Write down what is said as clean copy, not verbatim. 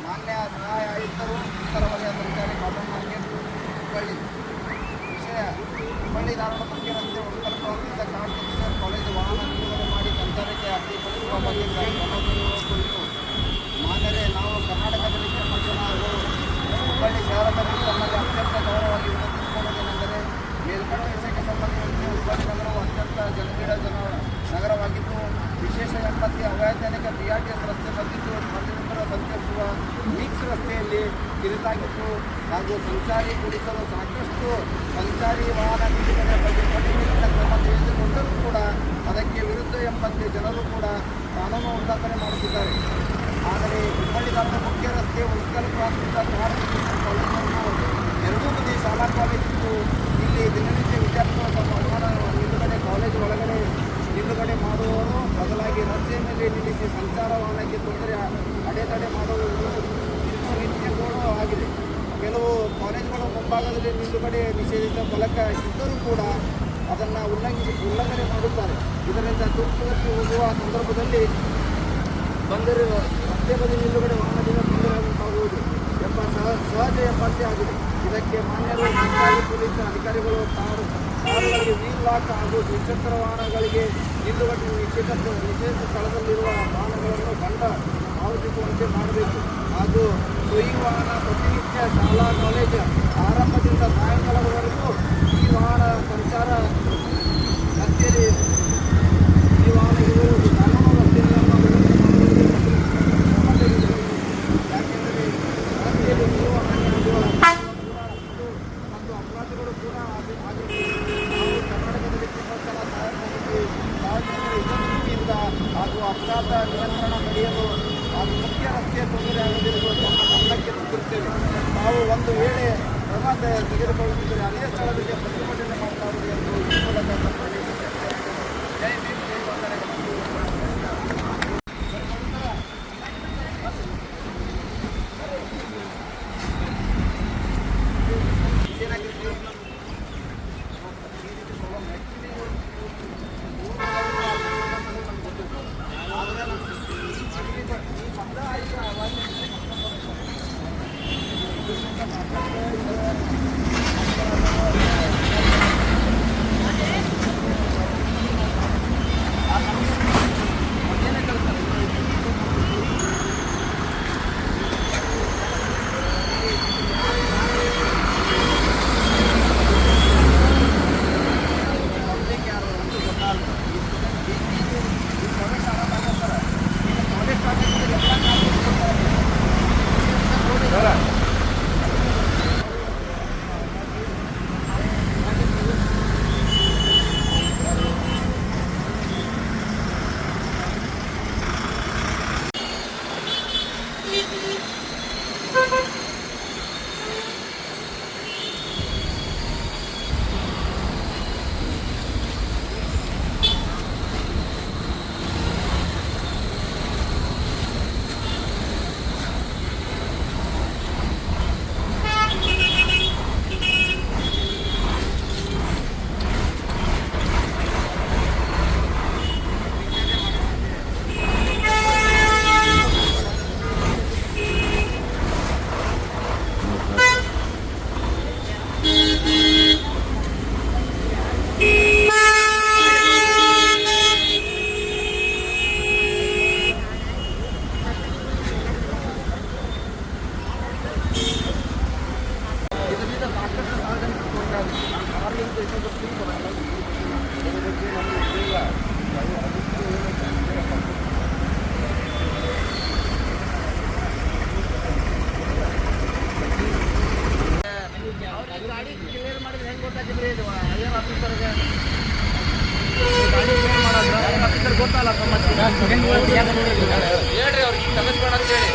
ಮಾನ್ಯ ನ್ಯಾಯ ಆಯುಕ್ತರು ಉತ್ತರ ವಲಯ ಸರ್ಕಾರಿ ಕಾಟನ್ ಮಾರ್ಕೆಟ್ ಹುಬ್ಬಳ್ಳಿ. ವಿಷಯ: ಹುಬ್ಬಳ್ಳಿ ಧಾರವಾಡ ಮುಖ್ಯ ರಸ್ತೆ ಉತ್ತರ ಪ್ರಾಂತ್ಯದ ಕಾಂಪಿಟೇಷನ್ ಕಾಲೇಜು ವಾಹನ ನಿಲುಗಡೆ ಮಾಡಿ ಸಂಚಾರಕ್ಕೆ ಅಡ್ಡಿಪಡಿಸುವ ಬಗ್ಗೆ ಕುರಿತು ಮಾನ್ಯರೇ, ನಾವು ಕರ್ನಾಟಕದಲ್ಲಿ ನಮ್ಮ ಜನ ಹಾಗೂ ಹುಬ್ಬಳ್ಳಿ ಶಹರದಲ್ಲಿ ತಮ್ಮಲ್ಲಿ ಅತ್ಯಂತ ಗೌರವವಾಗಿ ವಿನಂತಿಸಿಕೊಳ್ಳುವುದೇನೆಂದರೆ, ಮೇಲ್ಕಂಡ ವಿಷಯಕ್ಕೆ ಸಂಬಂಧಿಸಿದಂತೆ ಹುಬ್ಬಳ್ಳಿ ನಗರವು ಅತ್ಯಂತ ಜನಬೀಡ ನಗರವಾಗಿದ್ದು, ವಿಶೇಷ ಎಂಬತ್ತಿ ಅವೈಜ್ಞಾನಿಕ BRTS ರಸ್ತೆ ಬಂದಿದ್ದು, ಸ್ಪರ್ಧಿಕರು ಸಂಚರಿಸುವ ಮಿಕ್ಸ್ ರಸ್ತೆಯಲ್ಲಿ ಕಿರಿತಾಗಿತ್ತು ಹಾಗೂ ಸಂಚಾರಿ ಪೊಲೀಸರು ಸಾಕಷ್ಟು ಸಂಚಾರಿ ವಾಹನ ನಿಲುಗಡೆ ಬಗ್ಗೆ ಕಟ್ಟುನಿಟ್ಟಿನ ಕ್ರಮ ತೆಗೆದುಕೊಂಡರೂ ಕೂಡ ಅದಕ್ಕೆ ವಿರುದ್ಧ ಎಂಬಂತೆ ಜನರು ಕೂಡ ಕಾನೂನು ಉಲ್ಲಂಘನೆ ಮಾಡುತ್ತಿದ್ದಾರೆ. ಆದರೆ ಹುಬ್ಬಳ್ಳಿ ಧಾರವಾಡ ಮುಖ್ಯ ರಸ್ತೆ ಉತ್ಕಲ್ ಪ್ರಾಂತ್ಯದ ಕಾಲೇಜನ್ನು ಎರಡೂ ಬದಿ ಶಾಲಾ ಕಾಲೇಜಿದ್ದು, ಇಲ್ಲಿ ದಿನನಿತ್ಯ ವಿದ್ಯಾರ್ಥಿಗಳು ತಮ್ಮ ವಾಹನ ನಿಲುಗಡೆ ಕಾಲೇಜು ಒಳಗಡೆ ನಿಲುಗಡೆ ಮಾಡುವವರು ಬದಲಾಗಿ ರಸ್ತೆ ಮೇಲೆ ನಿಲ್ಲಿಸಿ ಸಂಚಾರ ವಾಹನಕ್ಕೆ ತೊಂದರೆ ಅಡೆತಡೆ ಮಾಡುವುದು ನಿತ್ಯಗಳು ಆಗಿದೆ. ಕೆಲವು ಕಾಲೇಜುಗಳು ಮುಂಭಾಗದಲ್ಲಿ ನಿಲುಗಡೆ ನಿಷೇಧಿತ ಫಲಕ ಇದ್ದರೂ ಕೂಡ ಅದನ್ನು ಉಲ್ಲಂಘನೆ ಮಾಡುತ್ತಾರೆ. ಇದರಿಂದ ತುರ್ತುಗತಿ ಹೋಗುವ ಸಂದರ್ಭದಲ್ಲಿ ಬಂದಿರುವ ರಸ್ತೆ ಬದಿ ನಿಲುಗಡೆ ವಾಹನದಿಂದ ತೊಂದರೆ ಉಂಟಾಗುವುದು ಎಂಬ ಸಹಜ ಎಂಬಂತೆ ಆಗಿದೆ. ಇದಕ್ಕೆ ಮಾನ್ಯರು ಸರ್ಕಾರಿ ಪೊಲೀಸ್ ಅಧಿಕಾರಿಗಳು ಕಾರುಗಳಿಗೆ ವೀಲ್ ಲಾಕ್ ಹಾಗೂ ದ್ವಿಚಕ್ರ ವಾಹನಗಳಿಗೆ ನಿಲುಗಡೆ ನಿಷೇಧ ಸ್ಥಳದಲ್ಲಿರುವ ವಾಹನಗಳನ್ನು ದಂಡ ಪಾವತಿಸುವಂತೆ ಮಾಡಬೇಕು ಹಾಗೂ ಟೋಯಿಂಗ್ ವಾಹನ ಪ್ರತಿನಿತ್ಯ ಶಾಲಾ ಕಾಲೇಜು ಆರಂಭದಿಂದ ಸಾಯಂಕಾಲದವರೆಗೂ ಈ ವಾಹನ ಸಂಚಾರ ರಸ್ತೆಯಲ್ಲಿ ಈ ವಾಹನ ಇರುವುದು ಕಾನೂನು ರಸ್ತೆಯನ್ನು ಯಾಕೆಂದರೆ ರಸ್ತೆಯಲ್ಲಿ ನೀವು ಹಾನಿಯಾಗುವ ಮತ್ತು ಅಪರಾಧಗಳು ಕೂಡ ಆಗಿದೆ. ನಾವು ಕರ್ನಾಟಕದಲ್ಲಿ ತುಂಬ ಜನ ಸಾರ್ವಜನಿಕರಿಂದ ಹಾಗೂ ಅಪರಾಧ ನಿಯಂತ್ರಣ ಪಡೆಯಲು ಹಾಗೂ ಮುಖ್ಯ ರಸ್ತೆಯ ತೊಂದರೆ ಆಗದಿರುವ ತಮ್ಮ ಗಮನಕ್ಕೆ ತಂದಿರುತ್ತೇವೆ. ನಾವು ಒಂದು ವೇಳೆ ಕ್ರಮ ತೆಗೆದುಕೊಳ್ಳುತ್ತಿದ್ದರೆ ಅದೇ ಸ್ಥಳದಲ್ಲಿ ಪ್ರತಿಭಟನೆ ಮಾಡಲಾಗುವುದು ಎಂದು ಈ ಮೂಲಕ ಜೈ ಭೀಮ್, ಜೈ ವಂದನೆ. ಗಾಡಿ ಕ್ಲಿಯರ್ ಮಾಡಿದ್ರೆ ಹೆಂಗೆ ಗೊತ್ತಾಗಿದ್ರಿ? ಇದು ಐಆರ್ ಆಫೀಸರ್ಗೆ ಗಾಡಿ ಕ್ಲಿಯರ್ ಮಾಡೋದು ಆಫೀಸರ್ ಗೊತ್ತಲ್ಲ. ಹೇಳ್ರಿ ಅವ್ರಿಗೆ ತಗಸ್ಬೇಡ ಅಂತೇಳಿ